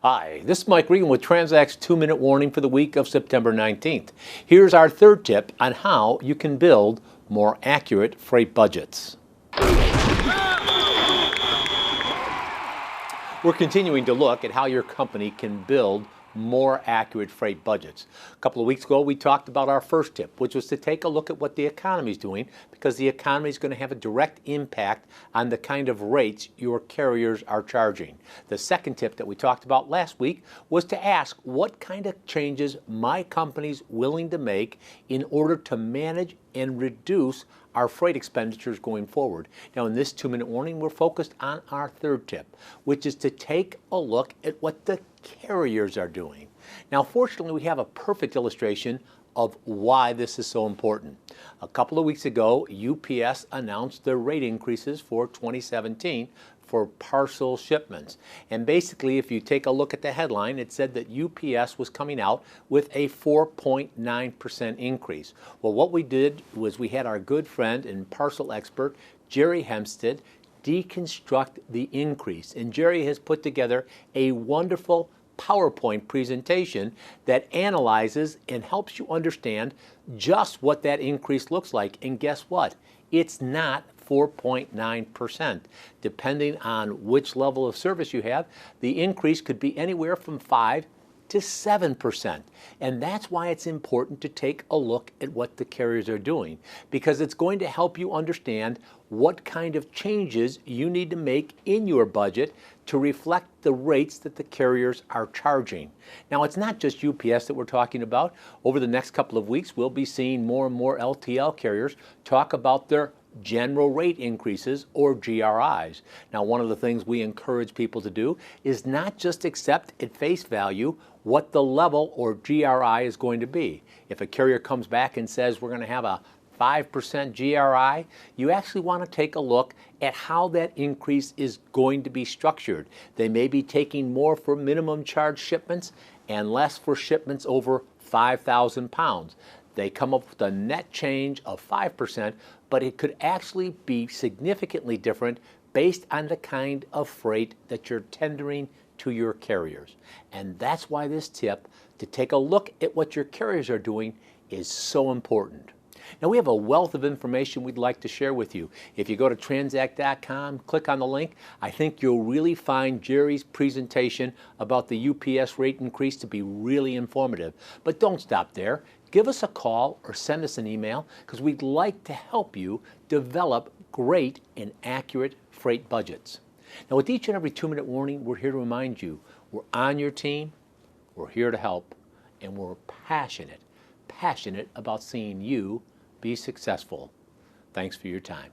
Hi, this is Mike Regan with Transact's 2-minute warning for the week of September 19th. Here's our third tip on how you can build more accurate freight budgets. We're continuing to look at how your company can build more accurate freight budgets. A couple of weeks ago, we talked about our first tip, which was to take a look at what the economy is doing, because the economy is going to have a direct impact on the kind of rates your carriers are charging. The second tip that we talked about last week was to ask what kind of changes my company's willing to make in order to manage and reduce our freight expenditures going forward. Now, in this 2-minute warning, we're focused on our third tip, which is to take a look at what the carriers are doing. Now, fortunately, we have a perfect illustration of why this is so important. A couple of weeks ago, UPS announced their rate increases for 2017 for parcel shipments. And basically, if you take a look at the headline, it said that UPS was coming out with a 4.9% increase. Well, what we did was we had our good friend and parcel expert, Jerry Hempstead, deconstruct the increase. And Jerry has put together a wonderful PowerPoint presentation that analyzes and helps you understand just what that increase looks like. And guess what? It's not 4.9%. Depending on which level of service you have, the increase could be anywhere from 5 to 7%. And that's why it's important to take a look at what the carriers are doing, because it's going to help you understand what kind of changes you need to make in your budget to reflect the rates that the carriers are charging. Now, it's not just UPS that we're talking about. Over the next couple of weeks, we'll be seeing more and more LTL carriers talk about their general rate increases, or GRIs. Now, one of the things we encourage people to do is not just accept at face value what the level or GRI is going to be. If a carrier comes back and says we're going to have a 5% GRI, you actually want to take a look at how that increase is going to be structured. They may be taking more for minimum charge shipments and less for shipments over 5,000 pounds. They come up with a net change of 5%, but it could actually be significantly different based on the kind of freight that you're tendering to your carriers. And that's why this tip, to take a look at what your carriers are doing, is so important. Now, we have a wealth of information we'd like to share with you. If you go to transact.com, click on the link, I think you'll really find Jerry's presentation about the UPS rate increase to be really informative. But don't stop there. Give us a call or send us an email, because we'd like to help you develop great and accurate freight budgets. Now, with each and every 2-minute warning, we're here to remind you we're on your team, we're here to help, and we're passionate about seeing you be successful. Thanks for your time.